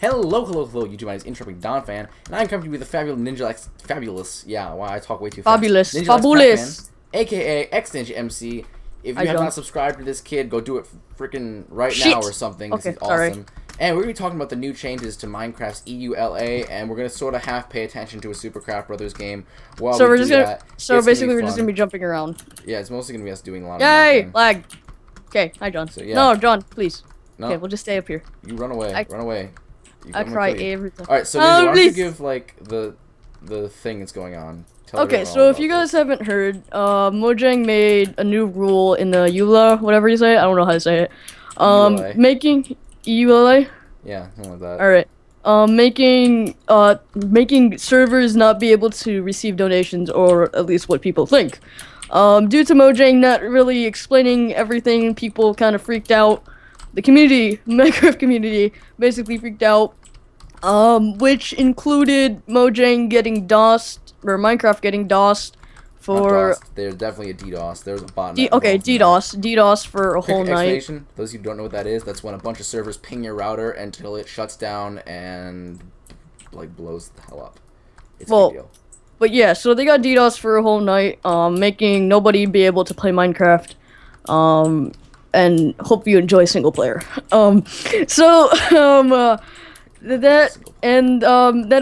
Hello, YouTube. My name is Intrepid Don Fan, and I'm coming to you with the fabulous yeah, wow, I talk way too fast. Fabulous. AKA X-Ninja MC. If you have not subscribed to this kid, go do it freaking right now or something, because he's awesome. And we're going to be talking about the new changes to Minecraft's EULA, and we're going to sort of half pay attention to a Super Craft Brothers game while we do that. So basically we're just going to be jumping around. Yeah, it's mostly going to be us doing a lot of Yay! Lag! Okay, hi John. So, yeah. No, John, please. No. Okay, we'll just stay up here. You run away. Run away. I cry every time. Alright, so Ninja, why don't you give, like, the thing that's going on? Okay, so if you guys haven't heard, Mojang made a new rule in the EULA, whatever you say, I don't know how to say it. EULA. Making EULA? Yeah, something like that. Alright. Making servers not be able to receive donations, or at least what people think. Due to Mojang not really explaining everything, people kind of freaked out. The community, Minecraft community, basically freaked out, which included Mojang getting DOSed, or Minecraft getting DOSed for... There's definitely a DDoS. There's a bot. Okay, DDoS for a whole night. Those who don't know what that is, that's when a bunch of servers ping your router until it shuts down and, like, blows the hell up. It's a big deal. But yeah, so they got DDoS for a whole night, making nobody be able to play Minecraft. And hope you enjoy single player. That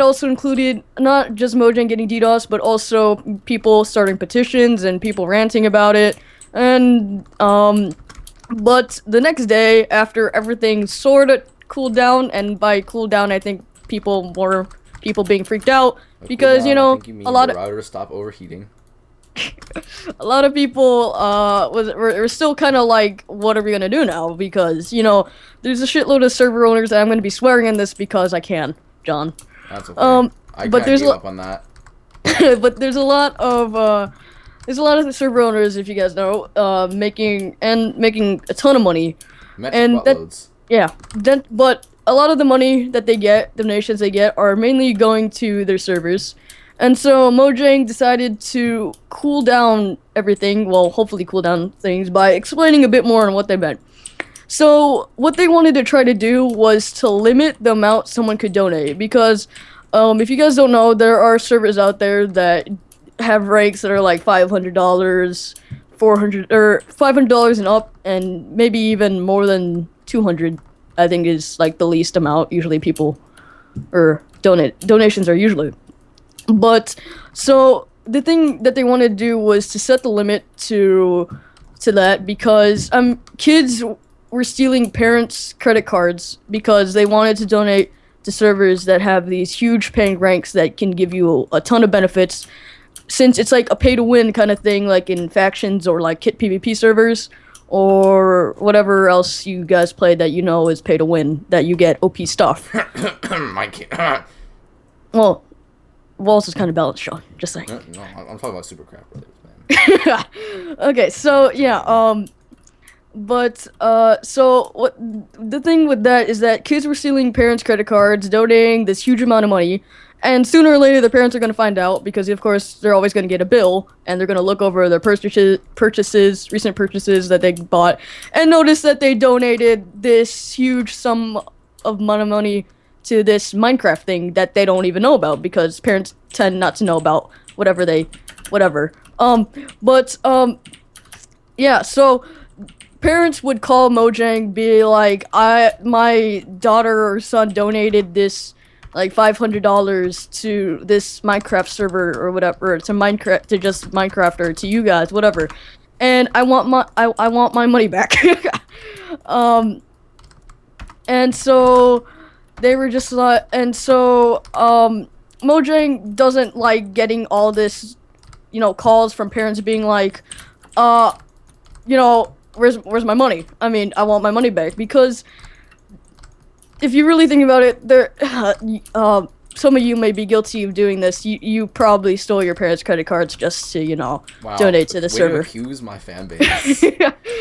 also included not just Mojang getting DDoS, but also people starting petitions and people ranting about it. And but the next day, after everything sort of cooled down, and by cooled down, I think people being freaked out because you know a lot of router stop overheating. A lot of people were still kind of like, what are we gonna do now? Because you know, there's a shitload of server owners, and I'm gonna be swearing in this because I can, John. That's okay. I but there's up on that. But there's a lot of the server owners, if you guys know, making a ton of money, and but a lot of the money that they get, donations they get, are mainly going to their servers. And so Mojang decided to cool down everything, well, hopefully cool down things, by explaining a bit more on what they meant. So what they wanted to try to do was to limit the amount someone could donate, because if you guys don't know, there are servers out there that have ranks that are like $500, $400, or $500 and up, and maybe even more than 200. I think is like the least amount usually people donations are usually. But so the thing that they wanted to do was to set the limit to that, because kids were stealing parents' credit cards because they wanted to donate to servers that have these huge paying ranks that can give you a ton of benefits, since it's like a pay to win kind of thing, like in factions or like kit PvP servers or whatever else you guys play that you know is pay to win, that you get OP stuff. My kid. Well, Walls is kind of balanced, Sean. Just saying. No, I'm talking about Super Craft Brothers, man. Okay, so yeah, so what the thing with that is that kids were stealing parents' credit cards, donating this huge amount of money, and sooner or later the parents are going to find out, because of course they're always going to get a bill, and they're going to look over their recent purchases that they bought, and notice that they donated this huge sum of money to this Minecraft thing that they don't even know about, because parents tend not to know about whatever. Yeah, so parents would call Mojang, be like, my daughter or son donated this, like, $500 to this Minecraft server or whatever, to just Minecraft, or to you guys, whatever, and I want my money back. And so they were just like, and so Mojang doesn't like getting all this, you know, calls from parents being like, you know, where's my money? I mean, I want my money back, because if you really think about it, some of you may be guilty of doing this. You probably stole your parents' credit cards just to, you know, donate to the server. To accuse my fan base.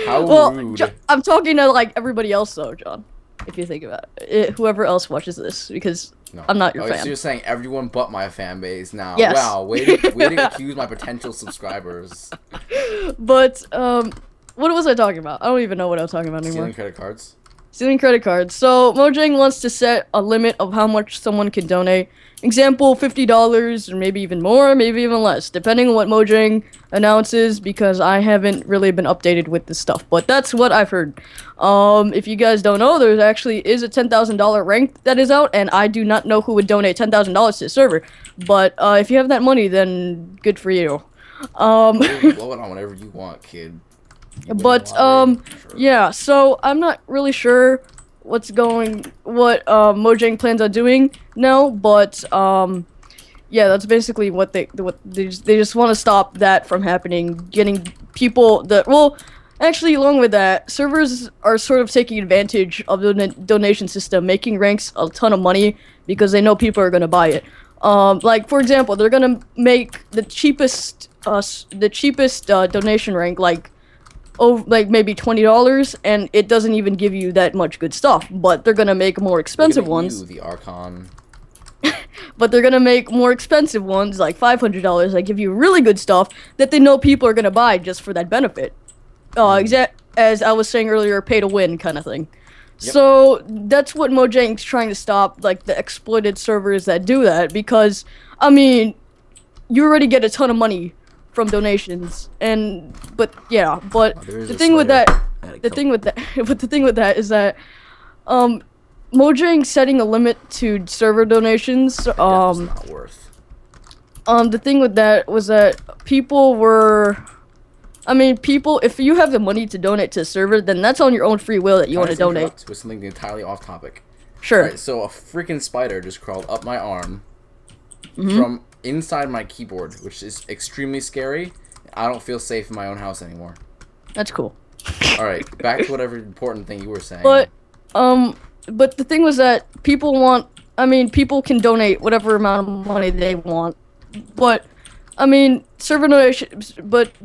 How rude. I'm talking to like everybody else though, John. If you think about it, whoever else watches this, because I'm not your fan. So you're saying everyone but my fan base now. Yes. Wow, way to accuse my potential subscribers. But what was I talking about? I don't even know what I was talking about anymore. Stealing credit cards. Stealing credit cards. So Mojang wants to set a limit of how much someone can donate. Example, $50 or maybe even more, maybe even less, depending on what Mojang announces, because I haven't really been updated with this stuff. But that's what I've heard. If you guys don't know, there actually is a $10,000 rank that is out, and I do not know who would donate $10,000 to the server. But if you have that money, then good for you. Blow it on whatever you want, kid. But sure. Yeah, so I'm not really sure what Mojang plans on doing now, but yeah, that's basically what they just want to stop that from happening, getting people that, well, actually, along with that, servers are sort of taking advantage of the donation system, making ranks a ton of money because they know people are going to buy it. Like, for example, they're going to make the cheapest donation rank like maybe $20, and it doesn't even give you that much good stuff. But they're gonna make more expensive ones. The Archon. But they're gonna make more expensive ones, like $500, that give you really good stuff that they know people are gonna buy just for that benefit. As I was saying earlier, pay to win kind of thing. Yep. So that's what Mojang's trying to stop, like the exploited servers that do that, because I mean, you already get a ton of money from donations, but the thing with that is that Mojang setting a limit to server donations. That's not worth. The thing with that was that people, if you have the money to donate to a server, then that's on your own free will that you want to donate. With something entirely off topic. Sure. Right, so a freaking spider just crawled up my arm from inside my keyboard, which is extremely scary. I don't feel safe in my own house anymore. That's cool. All right, back to whatever important thing you were saying. But the thing was that people can donate whatever amount of money they want. But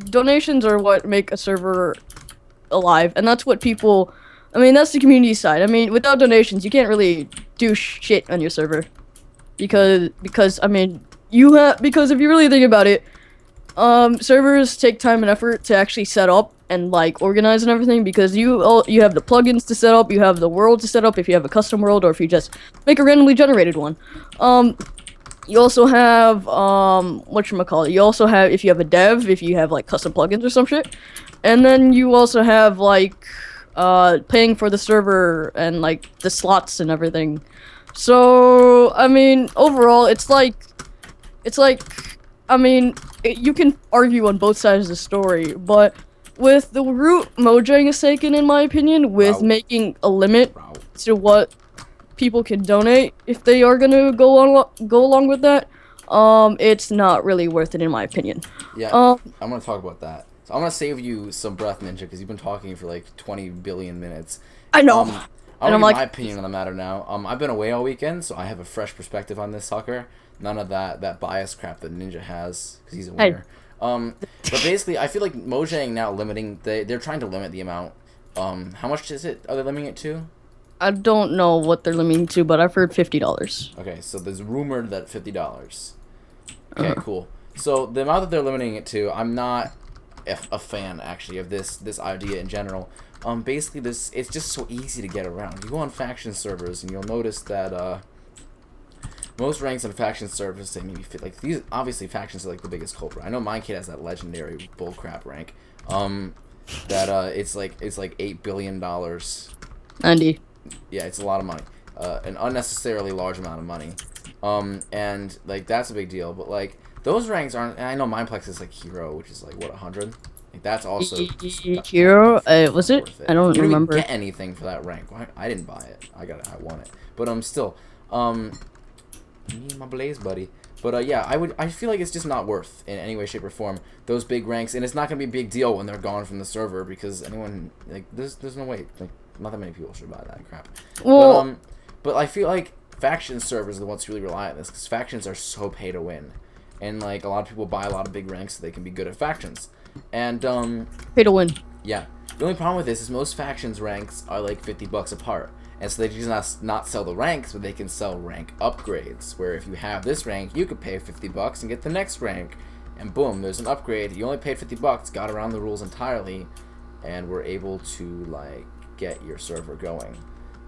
donations are what make a server alive, and that's what people. That's the community side. Without donations, you can't really do shit on your server, because if you really think about it, servers take time and effort to actually set up and organize and everything, because you have the plugins to set up, you have the world to set up if you have a custom world, or if you just make a randomly generated one. You also have you also have, if you have a dev, if you have custom plugins or some shit, and then you also have paying for the server and the slots and everything. So overall, you can argue on both sides of the story, but with the route Mojang has taken, in my opinion, with making a limit to what people can donate, if they are gonna go along with that, it's not really worth it, in my opinion. Yeah, I'm gonna talk about that. So I'm gonna save you some breath, Ninja, because you've been talking for 20 billion minutes. I know. I'll give my opinion on the matter now. I've been away all weekend, so I have a fresh perspective on this sucker. None of that bias crap that Ninja has, because he's a winner. But basically, I feel like Mojang now they're trying to limit the amount. How much is it? Are they limiting it to? I don't know what they're limiting to, but I've heard $50. Okay, so there's rumored that $50. Okay, cool. So the amount that they're limiting it to, I'm not a fan actually of this idea in general. Basically, it's just so easy to get around. You go on faction servers, and you'll notice that most ranks on faction servers, they maybe fit these. Obviously, factions are the biggest culprit. I know my kid has that legendary bullcrap rank. That it's like $8 billion. 90. Yeah, it's a lot of money. An unnecessarily large amount of money. And that's a big deal. But those ranks aren't. And I know Mineplex is hero, which is 100. That's also hero. Was it? I don't remember. You didn't get anything for that rank. I didn't buy it. I won it. But still, my blaze buddy. But yeah, I feel like it's just not worth in any way, shape, or form those big ranks, and it's not gonna be a big deal when they're gone from the server, because anyone there's no way not that many people should buy that crap. Well, but I feel like faction servers are the ones who really rely on this, because factions are so pay to win, and a lot of people buy a lot of big ranks so they can be good at factions, and pay to win. Yeah. The only problem with this is most factions ranks are $50 apart. And so they just not sell the ranks, but they can sell rank upgrades, where if you have this rank, you could pay $50 and get the next rank, and boom, there's an upgrade. You only paid $50, got around the rules entirely, and were able to get your server going.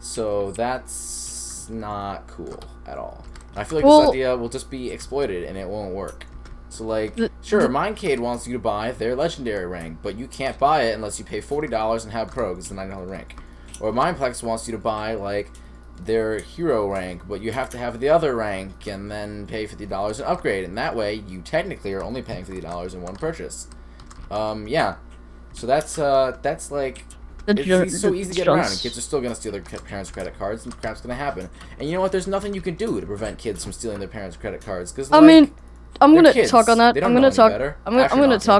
So that's not cool at all. And I feel like this idea will just be exploited and it won't work. So, like, sure, Mindcade wants you to buy their legendary rank, but you can't buy it unless you pay $40 and have pro, because it's a $9 rank. Or Mindplex wants you to buy, like, their hero rank, but you have to have the other rank and then pay $50 and upgrade. And that way, you technically are only paying $50 in one purchase. Yeah. So that's like... It's so easy to get around, and kids are still going to steal their parents' credit cards, and crap's going to happen. And you know what? There's nothing you can do to prevent kids from stealing their parents' credit cards. Because, like, I mean... I'm gonna talk on that. I'm gonna talk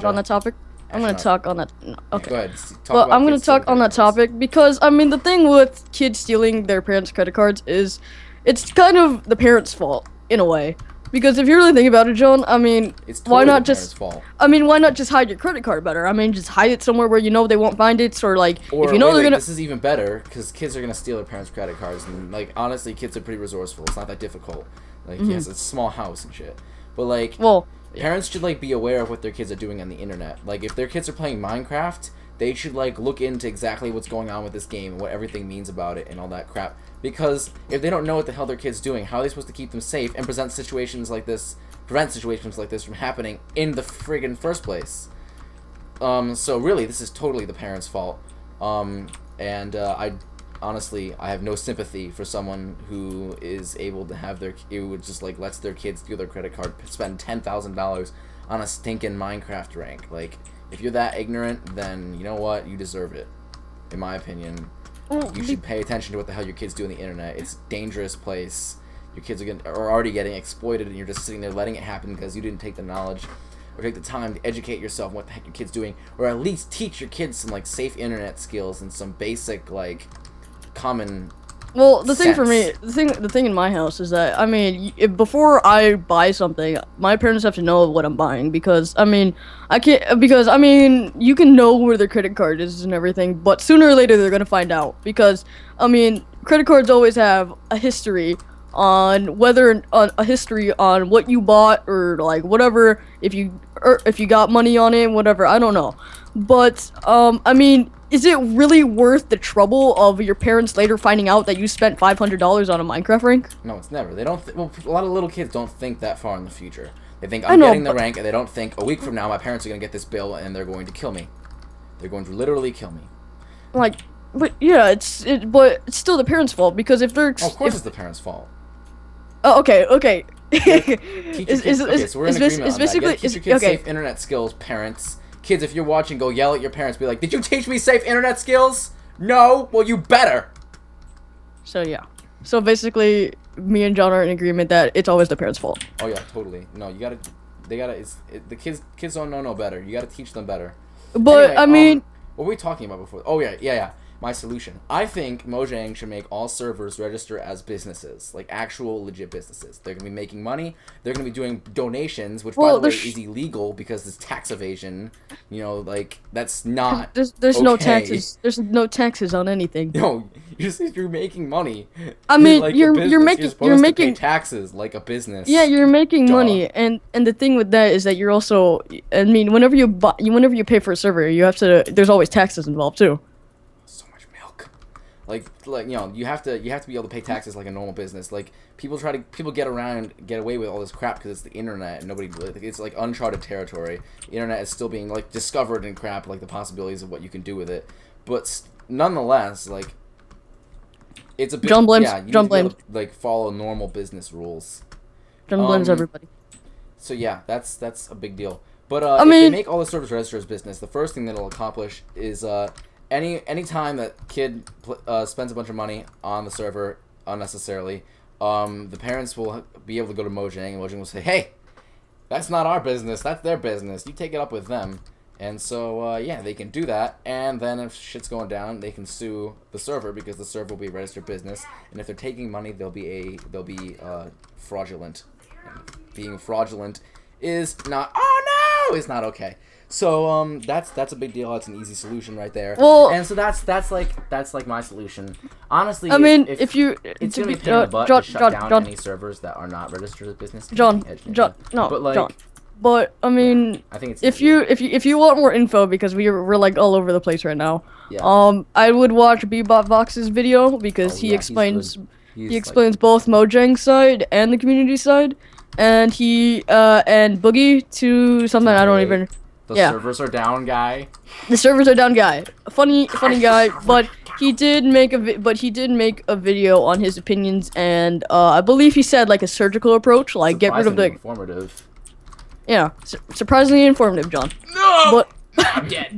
on that topic. I'm gonna talk on that. Okay. Go ahead. Well, I'm gonna talk on that topic because I mean the thing with kids stealing their parents' credit cards is, it's kind of the parents' fault in a way. Because if you really think about it, John, I mean, why not just? I mean, why not just hide your credit card better? I mean, just hide it somewhere where you know they won't find it, or like if you know they're gonna. This is even better because kids are gonna steal their parents' credit cards, and like honestly, kids are pretty resourceful. It's not that difficult. Like yes, it's a small house and shit. But like, parents should like be aware of what their kids are doing on the internet. Like, if their kids are playing Minecraft, they should like look into exactly what's going on with this game and what everything means about it and all that crap. Because if they don't know what the hell their kid's doing, how are they supposed to keep them safe and prevent situations like this from happening in the friggin' first place? So really, this is totally the parents' fault. Honestly, I have no sympathy for someone who is able to have who just like lets their kids steal their credit card, spend $10,000 on a stinking Minecraft rank. Like, if you're that ignorant, then you know what? You deserve it. In my opinion, you should pay attention to what the hell your kids do on the internet. It's a dangerous place. Your kids are already getting exploited, and you're just sitting there letting it happen because you didn't take the knowledge or take the time to educate yourself on what the heck your kid's doing, or at least teach your kids some like safe internet skills and some basic like common the thing for me, the thing in my house is that I mean, before I buy something, my parents have to know what I'm buying because I mean, you can know where their credit card is and everything, but sooner or later they're gonna find out because I mean, credit cards always have a history on what you bought or like whatever, if you got money on it, whatever, I don't know, but I mean, is it really worth the trouble of your parents later finding out that you spent $500 on a Minecraft rank? No, it's never. They don't. Well, a lot of little kids don't think that far in the future. They think I'm getting the rank, and they don't think a week from now my parents are gonna get this bill and they're going to kill me. They're going to literally kill me. Like, but yeah, but it's still the parents' fault because if they're. Oh, of course, it's the parents' fault. Oh, okay. So we're in agreement on that. Teach your kids safe internet skills, parents. Kids, if you're watching, go yell at your parents. Be like, did you teach me safe internet skills? No? Well, you better. So, yeah. So, basically, me and John are in agreement that it's always the parents' fault. Oh, yeah, totally. No, you gotta... the kids don't know no better. You gotta teach them better. But, anyway, I mean... what were we talking about before? Oh, yeah. My solution. I think Mojang should make all servers register as businesses, like actual legit businesses. They're going to be making money. They're going to be doing donations, which by the way is illegal because it's tax evasion. You know, like that's not. There's no taxes. There's no taxes on anything. No, you're making money. I mean, like you're making to pay taxes like a business. Yeah, you're making money, and the thing with that is that you're also. I mean, whenever you pay for a server, you have to. There's always taxes involved too. Like you know, you have to be able to pay taxes like a normal business. Like people get away with all this crap because it's the internet and nobody it's like uncharted territory. The internet is still being like discovered and crap, like the possibilities of what you can do with it. But nonetheless, like it's a bit, John blames. Yeah, you need to be able to, like follow normal business rules. John blames everybody. So yeah, that's a big deal. But if they make all the servers register as business, the first thing that it'll accomplish is any time that kid spends a bunch of money on the server unnecessarily, the parents will be able to go to Mojang, and Mojang will say, hey, that's not our business, that's their business, you take it up with them. And so, yeah, they can do that, and then if shit's going down, they can sue the server, because the server will be a registered business, and if they're taking money, they'll be fraudulent. And being fraudulent is not, it's not okay. So that's a big deal. That's an easy solution right there. Well, and so that's like my solution. Honestly, I mean, if it's gonna be a pain in the butt to shut down any servers that are not registered as business. John, no, but like, John, but I mean, I think it's if you want more info, because we're like all over the place right now. Yeah. I would watch Bebop Vox's video because he explains both Mojang's side and the community side, and and Boogie to something I don't even. The servers are down guy. The servers are down guy. Funny guy, but he did make a video on his opinions, and I believe he said like a surgical approach, like get rid of the informative. Yeah, surprisingly informative, John. No. I'm dead.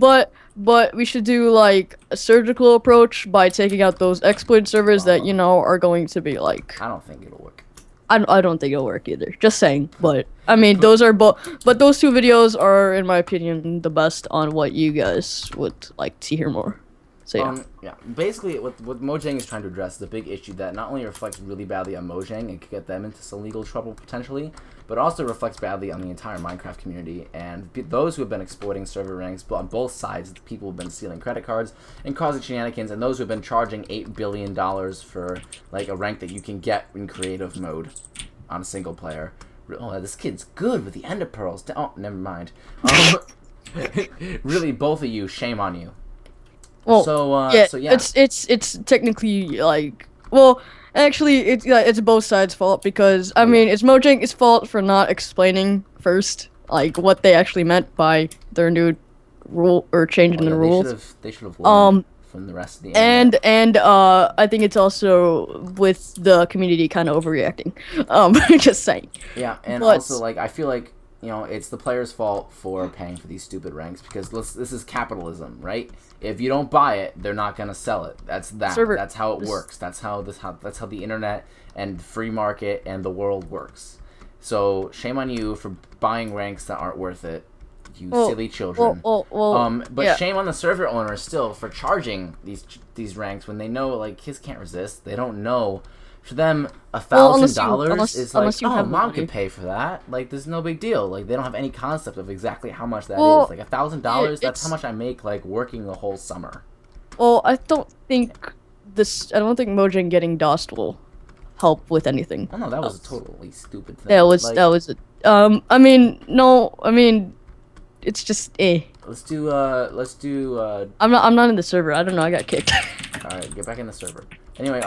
But we should do like a surgical approach by taking out those exploit servers that are going to be like. I don't think it'll work. I don't think it'll work either. Just saying. But I mean, those are both. But those two videos are, in my opinion, the best on what you guys would like to hear more. So yeah. Basically, what Mojang is trying to address is a big issue that not only reflects really badly on Mojang and could get them into some legal trouble potentially, but also reflects badly on the entire Minecraft community and those who have been exploiting server ranks on both sides. The people who have been stealing credit cards and causing shenanigans, and those who have been charging $8 billion for like a rank that you can get in creative mode on a single player. Oh, this kid's good with the ender pearls. Oh, never mind. Really, both of you, shame on you. Well, so yeah, it's technically like, well, actually it's both sides' fault, because I mean it's Mojang's fault for not explaining first like what they actually meant by their new rule or changing the rules. They should have learned from the rest of the internet. And I think it's also with the community kind of overreacting. Just saying. Yeah, and also like I feel like it's the player's fault for paying for these stupid ranks, because this is capitalism, right? If you don't buy it, they're not gonna sell it. That's how it works. That's how the internet and free market and the world works. So shame on you for buying ranks that aren't worth it, you silly children. But shame on the server owner still for charging these ranks when they know like kids can't resist. They don't know. For them, $1,000 is like, oh, mom can pay for that. Like, there's no big deal. Like, they don't have any concept of exactly how much that is. Like, $1,000, that's how much I make, like, working the whole summer. Well, I don't think Mojang getting DOSed will help with anything. Oh, no, that was a totally stupid thing. Yeah, I mean, it's just, Let's do, I'm not in the server. I don't know, I got kicked. Alright, get back in the server. Anyway,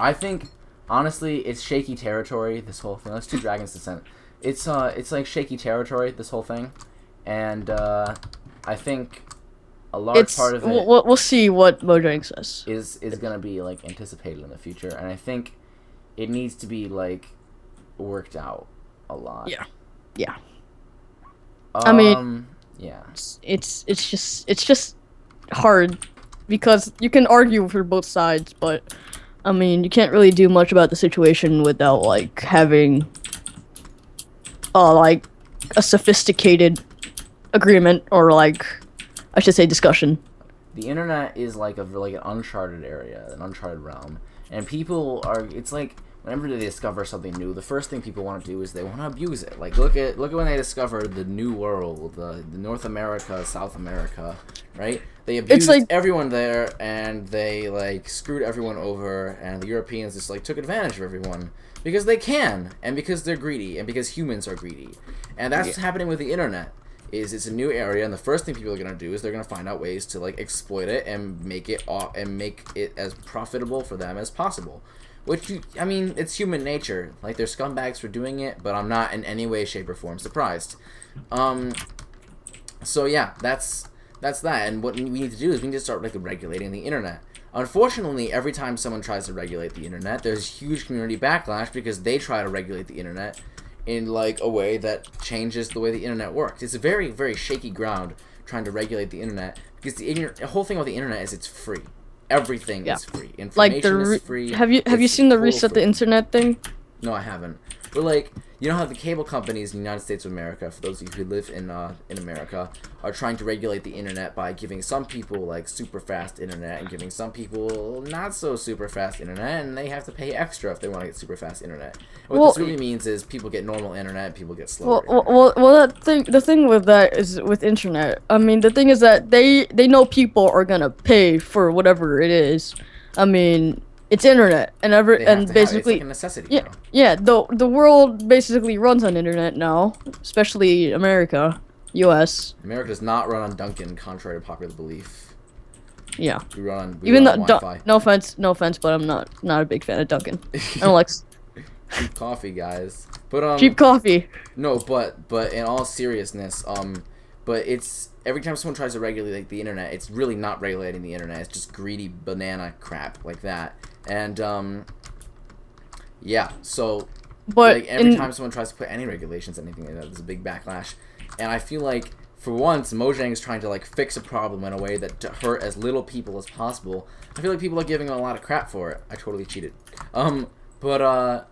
I think, honestly, it's shaky territory, this whole thing. Let's do Dragon's Descent. It's like shaky territory, this whole thing. And, I think a large part of it... We'll see what Mojang says. Is going to be, like, anticipated in the future. And I think it needs to be, like, worked out a lot. Yeah. I mean... Yeah. It's just hard. Because you can argue for both sides, but... I mean, you can't really do much about the situation without, like, having, like, a sophisticated agreement, or, like, I should say discussion. The internet is, like, an uncharted area, an uncharted realm, and people are, it's like, whenever they discover something new, the first thing people want to do is they want to abuse it. Like, look at when they discovered the New World, the North America, South America, right? They abused everyone there, and they, like, screwed everyone over, and the Europeans just, like, took advantage of everyone. Because they can, and because they're greedy, and because humans are greedy. And that's what's happening with the internet. It's a new area, and the first thing people are going to do is they're going to find out ways to, like, exploit it and make it as profitable for them as possible. Which, I mean, it's human nature. Like, they're scumbags for doing it, but I'm not in any way, shape, or form surprised. So, yeah, that's that. And what we need to do is we need to start, like, regulating the internet. Unfortunately, every time someone tries to regulate the internet, there's huge community backlash because they try to regulate the internet in, like, a way that changes the way the internet works. It's a very, very shaky ground trying to regulate the internet because the whole thing about the internet is it's free. Everything is free. Information is free. Have you seen the reset the internet thing? No, I haven't. But, like, you know how the cable companies in the United States of America, for those of you who live in America, are trying to regulate the internet by giving some people, like, super fast internet and giving some people not so super fast internet, and they have to pay extra if they want to get super fast internet. And what this really means is people get normal internet and people get slower internet. Well, the thing with that is with internet. I mean, the thing is that they know people are gonna pay for whatever it is. I mean, it's internet, and basically, it's like a necessity. Yeah, yeah. The world basically runs on internet now, especially America, U.S. America does not run on Dunkin', contrary to popular belief. Yeah. We run on Wi-Fi. No offense, but I'm not a big fan of Dunkin'. I don't like cheap coffee, guys. But cheap coffee. No, but in all seriousness, but it's every time someone tries to regulate like the internet, it's really not regulating the internet. It's just greedy banana crap like that. And yeah, so but like every time someone tries to put any regulations, anything like that, there's a big backlash. And I feel like for once, Mojang is trying to like fix a problem in a way that to hurt as little people as possible. I feel like people are giving him a lot of crap for it. I totally cheated. But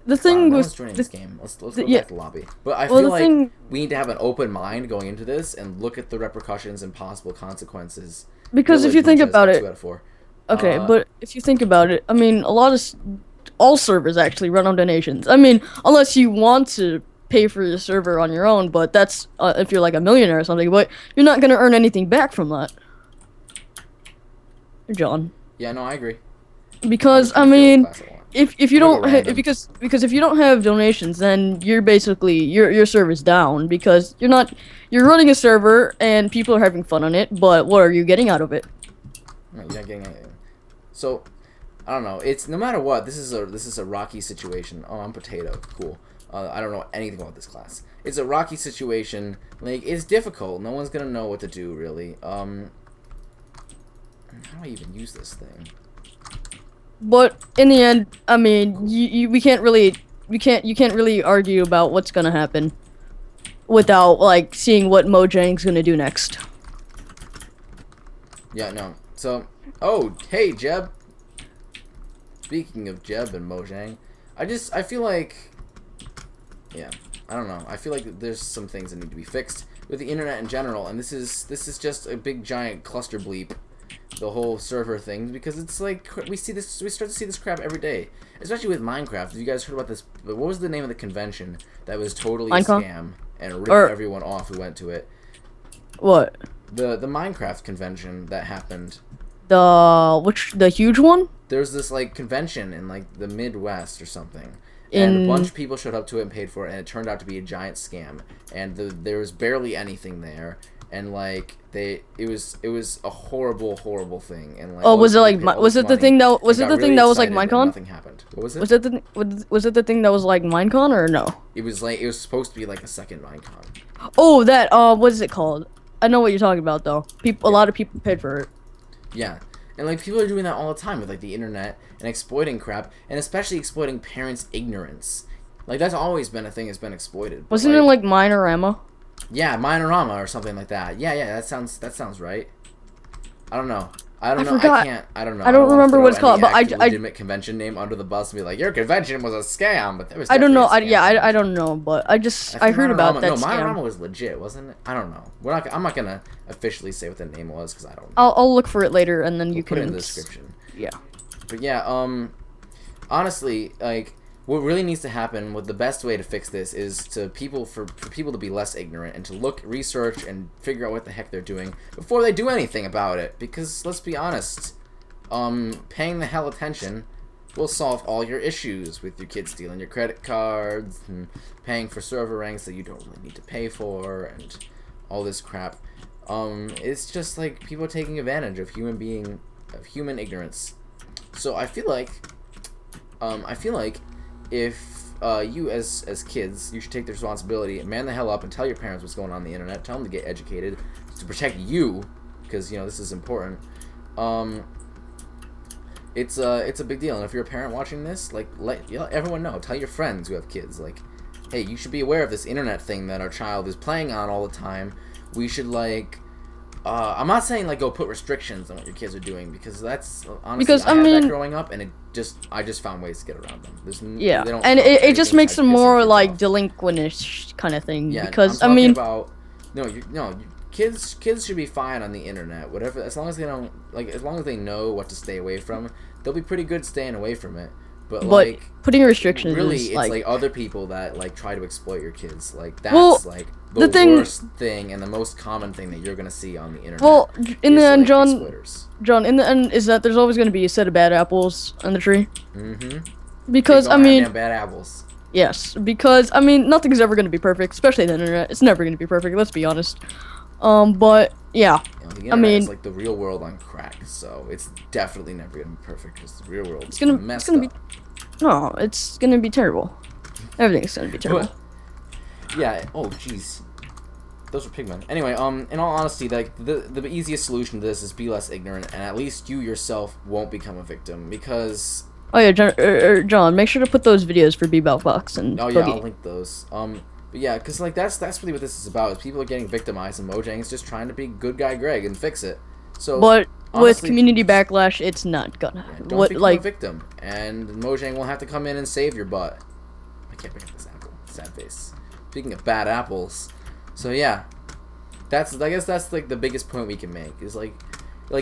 the thing no was one's joining this game. Let's go back to the lobby. But I feel like we need to have an open mind going into this and look at the repercussions and possible consequences. Because if you think about it, 2 out of 4. Okay, but if you think about it, I mean, all servers actually run on donations. I mean, unless you want to pay for your server on your own, but that's if you're like a millionaire or something. But you're not gonna earn anything back from that, John. Yeah, no, I agree. Because I mean, if you don't because if you don't have donations, then you're basically your server's down because you're running a server and people are having fun on it. But what are you getting out of it? No, you're not getting anything. So, I don't know. It's no matter what. This is a rocky situation. Oh, I'm potato. Cool. I don't know anything about this class. It's a rocky situation. Like it's difficult. No one's gonna know what to do really. How do I even use this thing? But in the end, I mean, you can't really argue about what's gonna happen without like seeing what Mojang's gonna do next. Yeah, no. So, oh, hey, Jeb. Speaking of Jeb and Mojang, I feel like, yeah, I don't know. I feel like there's some things that need to be fixed with the internet in general, and this is just a big giant cluster bleep, the whole server thing, because it's like we start to see this crap every day, especially with Minecraft. Have you guys heard about this? What was the name of the convention that was totally a scam and ripped everyone off who went to it? What? The Minecraft convention that happened. The huge one? There's this like convention in like the Midwest or something, and a bunch of people showed up to it and paid for it, and it turned out to be a giant scam, and there was barely anything there, and like it was a horrible thing, and like was it the thing that was like Minecon? Nothing happened. What was it? Was it the thing that was like Minecon or no? It was supposed to be like a second Minecon. Oh, that what is it called? I know what you're talking about though. A lot of people paid for it. Yeah. And like people are doing that all the time with like the internet and exploiting crap, and especially exploiting parents' ignorance. Like that's always been a thing that's been exploited. Wasn't it like Minorama? Yeah, Minorama or something like that. Yeah, that sounds right. I don't know. I don't know. I don't remember what it's called, but I legitimate convention name under the bus and be like, your convention was a scam, but there was. I don't know. I don't know, but I heard about that. No, Minorama was legit, wasn't it? I don't know. I'm not gonna officially say what the name was because I don't know. I'll look for it later and then you can put it in the description. Yeah. But yeah, honestly, like what really needs to happen, what the best way to fix this is for people to be less ignorant and to research and figure out what the heck they're doing before they do anything about it. Because let's be honest, paying the hell attention will solve all your issues with your kids stealing your credit cards and paying for server ranks that you don't really need to pay for and all this crap. It's just like people are taking advantage of human ignorance. So I feel like if you as kids, you should take the responsibility and man the hell up and tell your parents what's going on the internet. Tell them to get educated to protect you, because this is important. It's a big deal, and if you're a parent watching this, like let everyone know. Tell your friends who have kids, like, hey, you should be aware of this internet thing that our child is playing on all the time. We should like. I'm not saying like go put restrictions on what your kids are doing, because that's honestly I had that growing up, and I just found ways to get around them. It just makes them more like delinquentish kind of thing. Yeah, because kids should be fine on the internet, whatever, as long as they don't as long as they know what to stay away from, they'll be pretty good staying away from it. But like putting restrictions really is it's like other people that like try to exploit your kids, like that's the worst thing and the most common thing that you're gonna see on the internet. Well, in the end, John, in the end, is that there's always gonna be a set of bad apples on the tree. Because I mean, bad apples. Yes, because I mean, nothing's ever gonna be perfect, especially the internet. It's never gonna be perfect. Let's be honest. But yeah, the internet is like the real world on crack, so it's definitely never gonna be perfect because the real world is messed up. No, it's gonna be terrible. Everything's gonna be terrible. Yeah. Oh, jeez. Those are pigmen. Anyway, in all honesty, like the easiest solution to this is be less ignorant, and at least you yourself won't become a victim. Because oh yeah, John, make sure to put those videos for Bebop Fox and oh yeah, I'll link those. But yeah, because like that's really what this is about. Is people are getting victimized, and Mojang is just trying to be good guy Greg and fix it. So, but honestly, with community backlash, it's not gonna. Yeah, don't become a victim, and Mojang will have to come in and save your butt. I can't pick up this apple. Sad face. Speaking of bad apples, so yeah, I guess that's like the biggest point we can make is like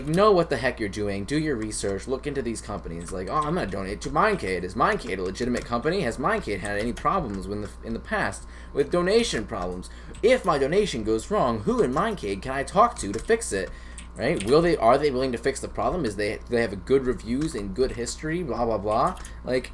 know what the heck you're doing, do your research, look into these companies. Like, oh, I'm gonna donate to Mindcade. Is Mindcade a legitimate company? Has Mindcade had any problems in the past with donation problems? If my donation goes wrong, who in Mindcade can I talk to fix it? Right? Are they willing to fix the problem? Do they have good reviews and good history? Blah blah blah. Like,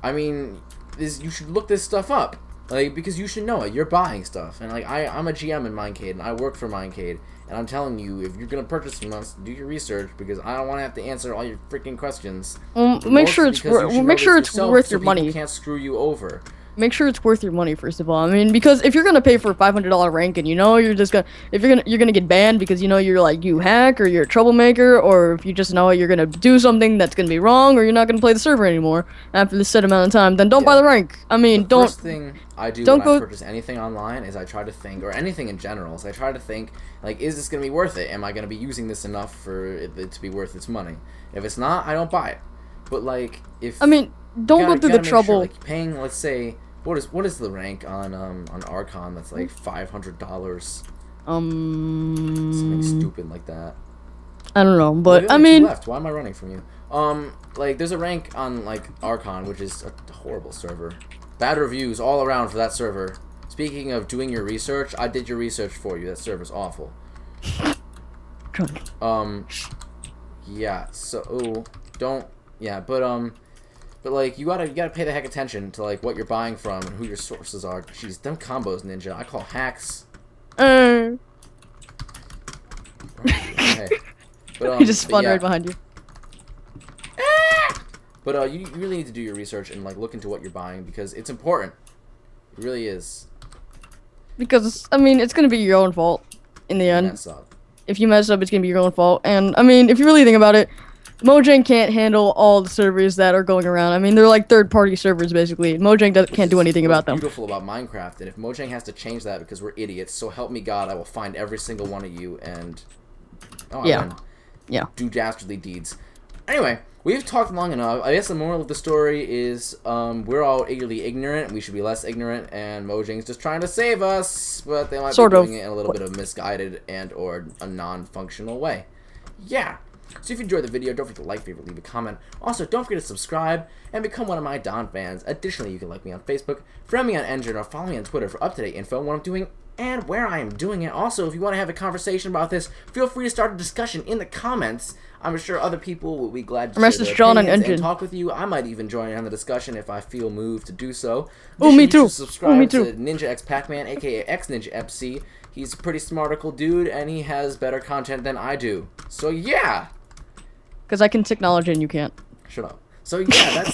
I mean, you should look this stuff up. Like, because you should know it. You're buying stuff. And, like, I'm a GM in Mindcade, and I work for Mindcade. And I'm telling you, if you're going to purchase from us, do your research, because I don't want to have to answer all your freaking questions. Make sure it's worth your money. Can't screw you over. Make sure it's worth your money, first of all. I mean, because if you're gonna pay for a $500 rank and you know you're just gonna, you're gonna get banned because you know you're like you hack or you're a troublemaker, or if you just know you're gonna do something that's gonna be wrong, or you're not gonna play the server anymore after this set amount of time, then don't buy the rank. I mean, the first thing I do when I purchase anything online is I try to think, or anything in general, is I try to think, like, is this gonna be worth it? Am I gonna be using this enough for it to be worth its money? If it's not, I don't buy it. But like, if I mean, don't go through the trouble. Sure, like, paying, let's say. What is the rank on Archon that's like $500? Something stupid like that. I don't know, but I mean, left. Why am I running from you? Like there's a rank on like Archon, which is a horrible server. Bad reviews all around for that server. Speaking of doing your research, I did your research for you. That server's awful. Yeah. So But like you gotta pay the heck attention to like what you're buying from and who your sources are. Jeez, them combos, Ninja. I call hacks. Hey. But, he just spawned right behind you. But you really need to do your research and like look into what you're buying because it's important. It really is. Because I mean, it's gonna be your own fault in the end. If you mess up, it's gonna be your own fault. And I mean, if you really think about it, Mojang can't handle all the servers that are going around. I mean, they're like third-party servers, basically. Mojang can't do anything about them. Beautiful about Minecraft, and if Mojang has to change that because we're idiots, so help me God, I will find every single one of you and do dastardly deeds. Anyway, we've talked long enough. I guess the moral of the story is we're all eagerly ignorant. We should be less ignorant, and Mojang's just trying to save us, but they might be doing it in a little bit of misguided and or a non-functional way. Yeah. So if you enjoyed the video, don't forget to like, favorite, leave a comment. Also, don't forget to subscribe and become one of my Don fans. Additionally, you can like me on Facebook, friend me on Engine, or follow me on Twitter for up-to-date info on what I'm doing and where I am doing it. Also, if you want to have a conversation about this, feel free to start a discussion in the comments. I'm sure other people will be glad to share their opinions and talk with you. I might even join in on the discussion if I feel moved to do so. Me too. Subscribe to Ninja X Pac-Man, aka X Ninja FC. He's a pretty smarticle dude, and he has better content than I do. So yeah. Because I can technology and you can't. Shut up. So yeah,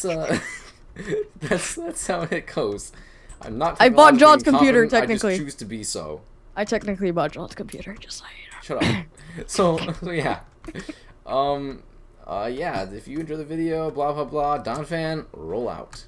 that's how it goes. I'm not. I bought John's computer technically. I just choose to be so. I technically bought John's computer, just like. Shut up. So yeah. Yeah. If you enjoy the video, blah blah blah. Don fan, roll out.